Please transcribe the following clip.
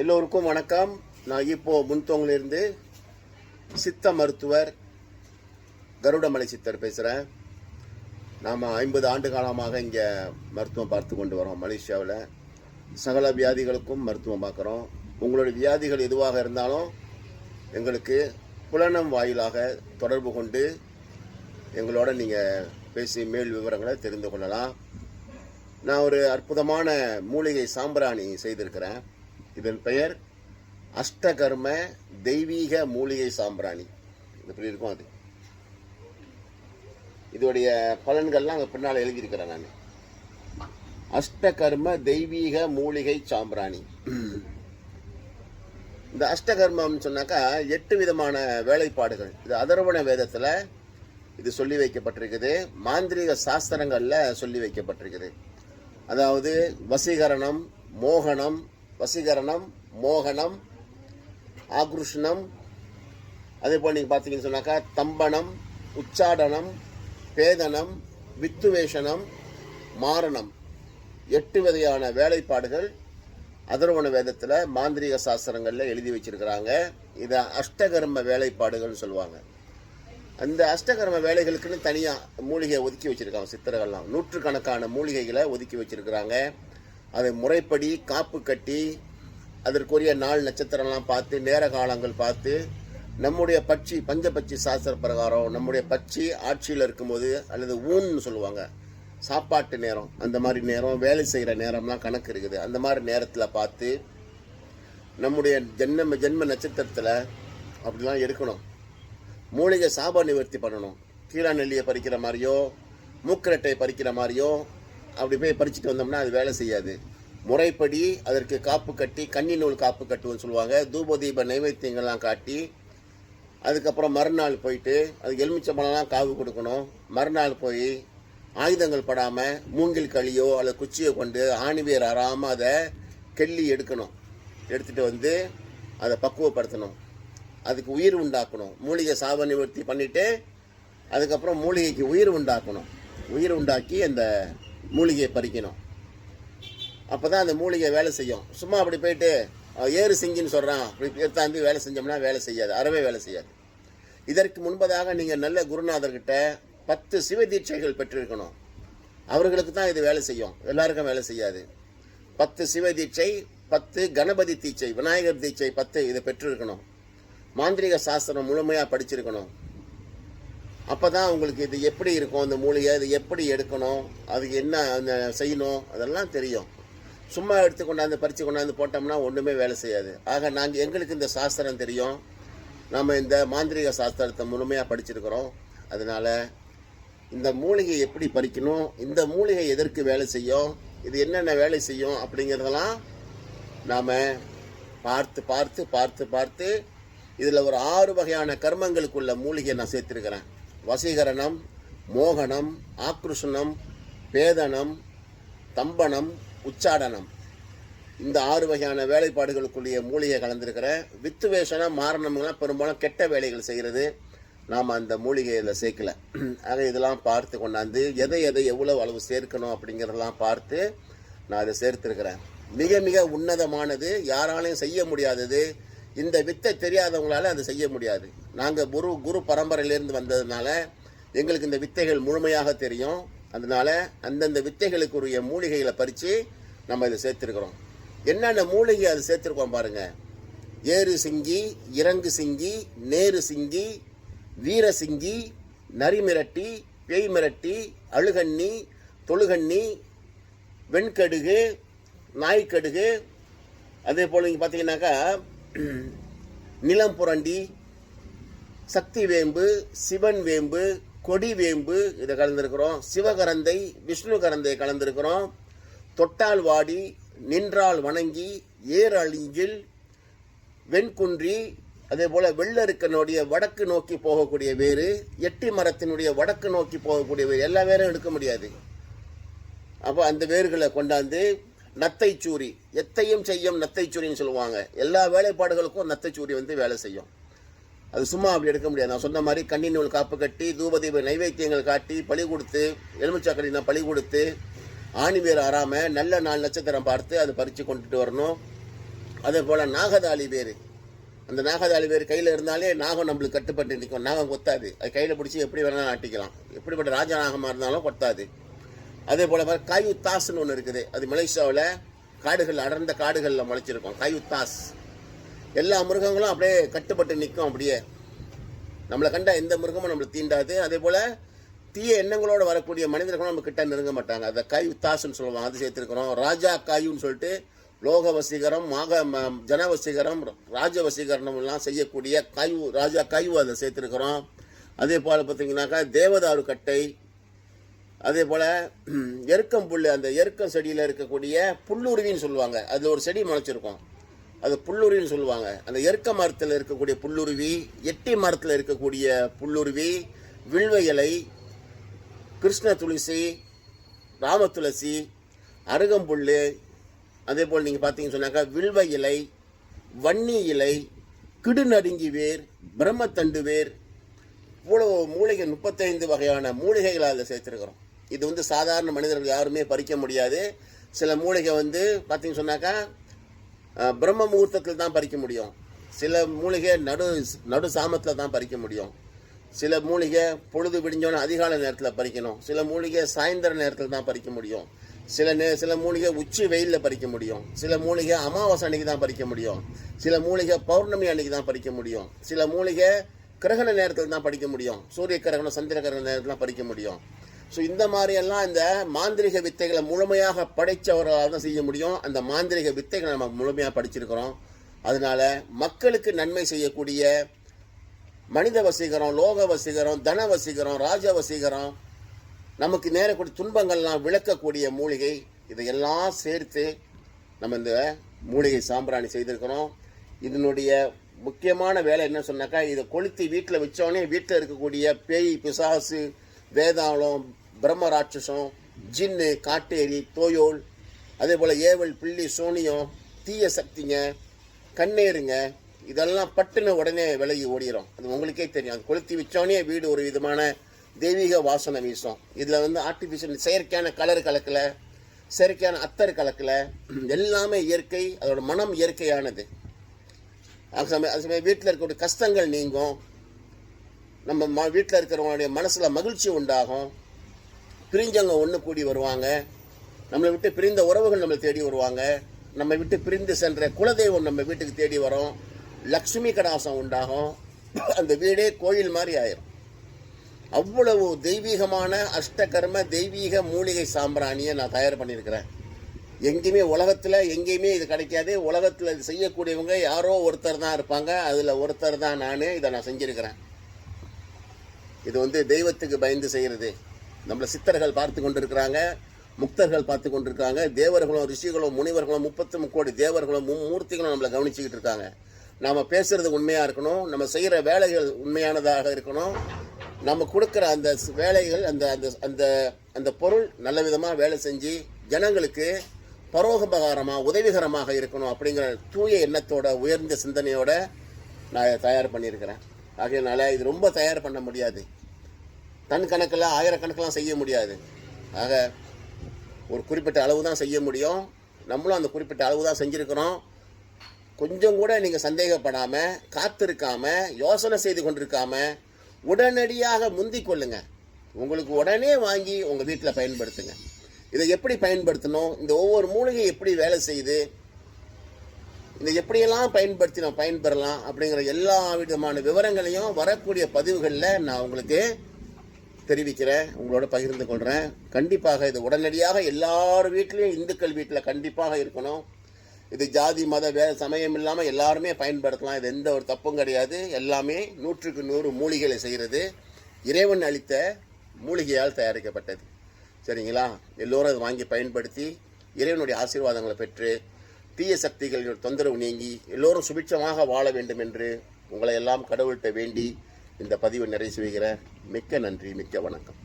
எல்லோருக்கும் வணக்கம். நான் இப்போ முன்தோங்கிலிருந்து சித்த மருத்துவர் கருடமலை சித்தர் பேசுகிறேன். நாம் 50 ஆண்டு காலமாக இங்கே மருத்துவம் பார்த்து கொண்டு வரோம். மலேசியாவில் சகல வியாதிகளுக்கும் மருத்துவம் பார்க்குறோம். உங்களுடைய வியாதிகள் எதுவாக இருந்தாலும் எங்களுக்கு புலனம் வாயிலாக தொடர்பு கொண்டு எங்களோட நீங்கள் பேசி மேல் விவரங்களை தெரிந்து கொள்ளலாம். நான் ஒரு அற்புதமான மூலிகை சாம்பிராணி செய்திருக்கிறேன். இதன் பெயர் அஷ்டகர்ம தெய்வீக மூலிகை சாம்பிராணி. எப்படி இருக்கும் அது, இதோடைய பலன்கள்லாம் அங்கே பின்னால் எழுதியிருக்கிறேன் நான். அஷ்டகர்ம தெய்வீக மூலிகை சாம்பிராணி. இந்த அஷ்டகர்மம்னு சொன்னாக்கா 8 விதமான வேலைப்பாடுகள். இது அதர்வண வேதத்தில் இது சொல்லி வைக்கப்பட்டிருக்குது. மாந்திரீக சாஸ்திரங்களில் சொல்லி வைக்கப்பட்டிருக்குது. அதாவது வசீகரணம், மோகனம், ஆக்ருஷ்ணம், அதே போல் நீங்கள் பார்த்தீங்கன்னு சொன்னாக்கா தம்பனம், உச்சாடனம், பேதனம், வித்துவேஷனம், மாரணம். 8 வகையான வேலைப்பாடுகள் அதர்வண வேதத்தில் மாந்திரீக சாஸ்திரங்களில் எழுதி வச்சிருக்கிறாங்க. இதை அஷ்டகர்ம வேலைப்பாடுகள்னு சொல்லுவாங்க. அந்த அஷ்டகர்ம வேலைகளுக்குன்னு தனியாக மூலிகையை ஒதுக்கி வச்சுருக்காங்க சித்தர்கள்லாம். நூற்றுக்கணக்கான மூலிகைகளை ஒதுக்கி வச்சுருக்கிறாங்க. அதை முறைப்படி காப்பு கட்டி அதற்குரிய நாள் நட்சத்திரம்லாம் பார்த்து நேர காலங்கள் பார்த்து நம்முடைய பட்சி பஞ்சபட்சி சாஸ்திர பிரகாரம் நம்முடைய பட்சி ஆட்சியில் இருக்கும்போது அல்லது ஊன்னு சொல்லுவாங்க, சாப்பாட்டு நேரம், அந்த மாதிரி நேரம், வேலை செய்கிற நேரம்லாம் கணக்கு இருக்குது. அந்த மாதிரி நேரத்தில் பார்த்து நம்முடைய ஜென்ம நட்சத்திரத்தில் அப்படிலாம் எடுக்கணும். மூலிகை சாப நிவர்த்தி பண்ணணும். கீழா நெல்லியை பறிக்கிற மாதிரியோ மூக்கரட்டை பறிக்கிற மாதிரியோ அப்படி போய் பறிச்சுட்டு வந்தோம்னா அது வேலை செய்யாது. முறைப்படி அதற்கு காப்பு கட்டி, கன்னி நூல் காப்பு கட்டுவோன்னு சொல்லுவாங்க. தூப தீப நைவேத்தியங்கள்லாம் காட்டி அதுக்கப்புறம் மறுநாள் போயிட்டு அதுக்கு எலுமிச்சம்பழம்லாம் காவு கொடுக்கணும். மறுநாள் போய் ஆயுதங்கள் படாமல் மூங்கில் களியோ அல்லது குச்சியோ கொண்டு ஆணிவேர் அறாமல் அதை கெள்ளி எடுக்கணும். எடுத்துகிட்டு வந்து அதை பக்குவப்படுத்தணும். அதுக்கு உயிர் உண்டாக்கணும். மூலிகை சாப நிவர்த்தி பண்ணிவிட்டு அதுக்கப்புறம் மூலிகைக்கு உயிர் உண்டாக்கணும். உயிர் உண்டாக்கி அந்த மூலிகையை பறிக்கணும். அப்போ தான் அந்த மூலிகை வேலை செய்யும். சும்மா அப்படி போயிட்டு ஏறு சிங்கின்னு சொல்கிறான் அப்படி எடுத்தாந்து வேலை செஞ்சோம்னா வேலை செய்யாது, அறவே வேலை செய்யாது. இதற்கு முன்பதாக நீங்கள் நல்ல குருநாதர்கிட்ட 10 சிவ தீட்சைகள் பெற்றிருக்கணும். அவர்களுக்கு தான் இது வேலை செய்யும், எல்லாருக்கும் வேலை செய்யாது. 10 சிவ தீட்சை, 10 கணபதி தீட்சை, விநாயகர் தீட்சை 10 இதை பெற்றிருக்கணும். மாந்திரிக சாஸ்திரம் முழுமையாக படிச்சிருக்கணும். அப்போ தான் உங்களுக்கு இது எப்படி இருக்கும், அந்த மூலிகை இது எப்படி எடுக்கணும், அதுக்கு என்ன அந்த செய்யணும், அதெல்லாம் தெரியும். சும்மா எடுத்து கொண்டாந்து பறித்து கொண்டாந்து போட்டோம்னா ஒன்றுமே வேலை செய்யாது. ஆக எங்களுக்கு இந்த சாஸ்திரம் தெரியும். நம்ம இந்த மாந்திரிக சாஸ்திரத்தை முழுமையாக படிச்சிருக்கிறோம். அதனால் இந்த மூலிகை எப்படி பறிக்கணும், இந்த மூலிகை எதற்கு வேலை செய்யும், இது என்னென்ன வேலை செய்யும் அப்படிங்கிறதெல்லாம் நாம் பார்த்து பார்த்து பார்த்து பார்த்து இதில் ஒரு 6 வகையான கர்மங்களுக்குள்ள மூலிகை நான் சேர்த்துருக்கிறேன். வசீகரணம், மோகனம், ஆக்ருஷ்ணம், பேதனம், தம்பனம், உச்சாடனம். இந்த 6 வகையான வேலைப்பாடுகளுக்குரிய மூலிகை கலந்துருக்கிறேன். வித்துவேஷனம், மாரணம்லாம் பெரும்பாலும் கெட்ட வேலைகள் செய்கிறது. நாம் அந்த மூலிகையில் சேர்க்கலை. ஆக இதெல்லாம் பார்த்து கொண்டாந்து எதை எவ்வளோ அளவு சேர்க்கணும் அப்படிங்கிறதெல்லாம் பார்த்து நான் அதை சேர்த்துருக்கிறேன். மிக மிக உன்னதமானது, யாராலையும் செய்ய முடியாதது. இந்த வித்தை தெரியாதவங்களால அதை செய்ய முடியாது. நாங்கள் குரு பரம்பரையிலேருந்து வந்ததுனால எங்களுக்கு இந்த வித்தைகள் முழுமையாக தெரியும். அதனால் அந்தந்த வித்தைகளுக்குரிய மூலிகைகளை பறித்து நம்ம இதை சேர்த்துருக்குறோம். என்னென்ன மூலிகை அதை சேர்த்துருக்கோம் பாருங்கள். ஏறு சிங்கி, இறங்கு சிங்கி, நேரு சிங்கி, வீர சிங்கி, நரிமிரட்டி, பேய் மிரட்டி, அழுகண்ணி, தொழுகண்ணி, வெண்கடுகு, நாய்க்கடுகு, அதே போல் நீங்கள் பார்த்தீங்கன்னாக்கா நிலம் புரண்டி, சக்தி வேம்பு, சிவன் வேம்பு, கொடி வேம்பு இதை கலந்துருக்கிறோம். சிவகரந்தை, விஷ்ணு கரந்தை கலந்துருக்கிறோம். தொட்டால் வாடி, நின்றால் வணங்கி, ஏர் அழிஞ்சில், வெண்குன்றி, அதே போல் வெள்ளருக்கனுடைய வடக்கு நோக்கி போகக்கூடிய வேறு, எட்டி மரத்தினுடைய வடக்கு நோக்கி போகக்கூடிய வேறு, எல்லா வேரும் எடுக்க முடியாது. அப்போ அந்த வேர்களை கொண்டாந்து நத்தைச்சூரி, எத்தையும் செய்யும் நத்தைச்சூரின்னு சொல்லுவாங்க. எல்லா வேலைப்பாடுகளுக்கும் நத்தைச்சூரி வேலை செய்யும். அது சும்மா அப்படி எடுக்க முடியாது. நான் சொன்ன மாதிரி கன்னி நூல் காப்பு கட்டி, தூபதீப நைவேத்தியங்கள் காட்டி, பழி கொடுத்து, எலுமிச்சாக்கடினா பழி கொடுத்து, ஆணி வேர் ஆறாமல் நல்ல நாள் நட்சத்திரம் பார்த்து அதை பறித்து கொண்டுட்டு வரணும். அதே போல் நாகதாளி வேர், அந்த நாகதாளி வேர் கையில் இருந்தாலே நாகம் நம்மளுக்கு கட்டுப்பட்டு நிற்கும். நாகம் கொத்தாது, அது கையில் பிடிச்சி எப்படி வேணாலும் ஆட்டிக்கலாம். எப்படிப்பட்ட ராஜநாகமாக இருந்தாலும் கொத்தாது. அதே போல் காயுத்தாஸ்ன்னு ஒன்று இருக்குது, அது மலேசியாவில் காடுகள், அடர்ந்த காடுகளில் முளைச்சிருக்கும். காயுத்தாஸ் எல்லா மிருகங்களும் அப்படியே கட்டுப்பட்டு நிற்கும். அப்படியே நம்மளை கண்ட எந்த மிருகமும் நம்மளை தீண்டாது. அதே போல் தீய எண்ணங்களோடு வரக்கூடிய மனிதர்களும் நம்ம கிட்ட நெருங்க மாட்டாங்க. அதை காயுத்தாஸ்ன்னு சொல்லுவாங்க, அது சேர்த்துருக்கிறோம். ராஜா காயுன்னு சொல்லிட்டு லோக வசீகரம், ஜன வசீகரம், ராஜ வசீகரணம் எல்லாம் செய்யக்கூடிய காயு, ராஜா காயு அதை சேர்த்துருக்கிறோம். அதே போல் பார்த்தீங்கன்னாக்கா தேவதாரு கட்டை, அதே போல் எருக்கம் புல், அந்த எருக்கம் செடியில் இருக்கக்கூடிய புல்லுருவின்னு சொல்லுவாங்க, அதில் ஒரு செடி முளைச்சிருக்கும், அது புல்லுருவின்னு சொல்லுவாங்க. அந்த எருக்க மரத்தில் இருக்கக்கூடிய புல்லுருவி, எட்டி மரத்தில் இருக்கக்கூடிய புல்லுருவி, வில்வ இலை, கிருஷ்ண துளசி, ராம துளசி, அருகம்புல், அதே போல் நீங்கள் பார்த்தீங்கன்னு சொன்னாக்கா வில்வ இலை, வன்னி இலை, கிடுநடுங்கி வேர், பிரம்மத்தண்டு வேர், இவ்வளோ மூலிகை 35 வகையான மூலிகைகளை அதில் சேர்த்துருக்கிறோம். இது சாதாரண மனிதர்கள் யாருமே பறிக்க முடியாது. சில மூலிகை பார்த்தீங்கன்னு சொன்னாக்கா பிரம்ம முகூர்த்தத்தில் தான் பறிக்க முடியும். சில மூலிகை நடு சாமத்தில் தான் பறிக்க முடியும். சில மூலிகை பொழுது விடிஞ்சோன்னு அதிகாலை நேரத்தில் பறிக்கணும். சில மூலிகை சாயந்தர நேரத்தில் தான் பறிக்க முடியும். சில மூலிகை உச்சி வெயிலில் பறிக்க முடியும். சில மூலிகை அமாவாசை அன்னைக்கு தான் பறிக்க முடியும். சில மூலிகை பௌர்ணமி அன்னைக்கு தான் பறிக்க முடியும். சில மூலிகை கிரகண நேரத்தில் தான் பறிக்க முடியும். சூரிய கிரகணம், சந்திர கிரகண நேரத்தில் தான் பறிக்க முடியும். ஸோ இந்த மாதிரியெல்லாம் இந்த மாந்திரிக வித்தைகளை முழுமையாக படைத்தவர்களால் தான் செய்ய முடியும். அந்த மாந்திரிக வித்தைகளை நம்ம முழுமையாக படிச்சிருக்கிறோம். அதனால மக்களுக்கு நன்மை செய்யக்கூடிய மனித வசீகரம், லோக வசீகரம், தன வசீகரம், ராஜ வசீகரம், நமக்கு நேரக்கூடிய துன்பங்கள்லாம் விளக்கக்கூடிய மூலிகை, இதையெல்லாம் சேர்த்து நம்ம இந்த மூலிகை சாம்பிராணி செய்திருக்கிறோம். இதனுடைய முக்கியமான வேலை என்ன சொன்னாக்கா, இதை கொளுத்தி வீட்டில் வச்சோடனே வீட்டில் இருக்கக்கூடிய பேய், பிசாசு, வேதாளம், பிரம்ம ராட்சசம், ஜின்னு, காட்டேரி, தோயோல், அதே போல் ஏவல், பில்லி, சோனியம், தீய சக்திங்க, கண்ணேருங்க, இதெல்லாம் பட்டுன்னு உடனே விலகி ஓடிடும். அது உங்களுக்கே தெரியும். அது கொளுத்தி வச்சோடனே வீடு ஒரு விதமான தெய்வீக வாசனை வீசும். இதில் ஆர்டிஃபிஷியல் செயற்கையான கலர் கலக்கல, செயற்கையான அத்தர் கலக்கல, எல்லாமே இயற்கை. அதோட மனம் இயற்கையானது. அது சமயம் வீட்டில் இருக்கக்கூடிய கஷ்டங்கள் நீங்கும். நம்ம வீட்டில் இருக்கிறவங்களுடைய மனசில் மகிழ்ச்சி உண்டாகும். பிரிஞ்சவங்க ஒன்று கூடி வருவாங்க. நம்மளை விட்டு பிரிந்த உறவுகள் நம்மளை தேடி வருவாங்க. நம்ம விட்டு பிரிந்து சென்ற குலதெய்வம் நம்ம வீட்டுக்கு தேடி வரும். லக்ஷ்மி கடாசம் உண்டாகும். அந்த வீடே கோயில் மாதிரி ஆயிரும். அவ்வளவு தெய்வீகமான அஷ்டகர்ம தெய்வீக மூலிகை சாம்பிராணியை நான் தயார் பண்ணியிருக்கிறேன். எங்கேயுமே உலகத்தில் எங்கேயுமே இது கிடைக்காது. உலகத்தில் இது செய்யக்கூடியவங்க யாரோ ஒருத்தர் தான் இருப்பாங்க. அதில் ஒருத்தர் தான் நான். இதை நான் செஞ்சுருக்கிறேன். இது தெய்வத்துக்கு பயந்து செய்கிறது. நம்மளை சித்தர்கள் பார்த்து கொண்டிருக்கிறாங்க, முக்தர்கள் பார்த்து கொண்டிருக்காங்க, தேவர்களும் ரிஷிகளும் முனிவர்களும் 33 கோடி தேவர்களும் மும்மூர்த்திகளும் நம்மளை கவனிச்சுக்கிட்டு இருக்காங்க. நாம் பேசுறது உண்மையாக இருக்கணும், நம்ம செய்கிற வேலைகள் உண்மையானதாக இருக்கணும், நம்ம கொடுக்குற அந்த வேலைகள் அந்த அந்த அந்த அந்த பொருள் நல்ல விதமாக வேலை செஞ்சு ஜனங்களுக்கு பரோபகாரமாக உதவிகரமாக இருக்கணும் அப்படிங்கிற தூய எண்ணத்தோட உயர்ந்த சிந்தனையோட நான் தயார் பண்ணியிருக்கிறேன். ஆகையினால இது ரொம்ப தயார் பண்ண முடியாது. டன் கணக்கில் ஆயிரக்கணக்கெலாம் செய்ய முடியாது. ஆக ஒரு குறிப்பிட்ட அளவு தான் செய்ய முடியும். நம்மளும் அந்த குறிப்பிட்ட அளவு தான் செஞ்சுருக்கிறோம். கொஞ்சம் கூட நீங்கள் சந்தேகப்படாமல், காத்திருக்காமல், யோசனை செய்து கொண்டிருக்காமல் உடனடியாக முந்திக் கொள்ளுங்க. உங்களுக்கு உடனே வாங்கி உங்கள் வீட்டில் பயன்படுத்துங்க. இதை எப்படி பயன்படுத்தணும், இந்த ஒவ்வொரு மூலிகை எப்படி வேலை செய்யுது, இதை எப்படியெல்லாம் பயன்படுத்தி நம்ம பயன்பெறலாம் அப்படிங்கிற எல்லா விதமான விவரங்களையும் வரக்கூடிய பதிவுகளில் நான் உங்களுக்கு தெரிவிக்கிறேன், உங்களோட பகிர்ந்து கொள்கிறேன். கண்டிப்பாக இது உடனடியாக எல்லார் வீட்லேயும், இந்துக்கள் வீட்டில் கண்டிப்பாக இருக்கணும். இது ஜாதி மத சமயம் இல்லாமல் எல்லாருமே பயன்படுத்தலாம். இது எந்த ஒரு தப்பும் கிடையாது. எல்லாமே 100க்கு 100 மூலிகைகளை செய்கிறது இறைவன் அளித்த மூலிகையால் தயாரிக்கப்பட்டது. சரிங்களா? எல்லோரும் அதை வாங்கி பயன்படுத்தி இறைவனுடைய ஆசீர்வாதங்களை பெற்று தீய சக்திகள் தொந்தரவு நீங்கி எல்லோரும் சுபிட்சமாக வாழ வேண்டும் என்று உங்களை எல்லாம் கடவுள்கிட்ட வேண்டி இந்த பதிவை நிறைவு செய்கிறேன். மிக்க நன்றி, மிக்க வணக்கம்.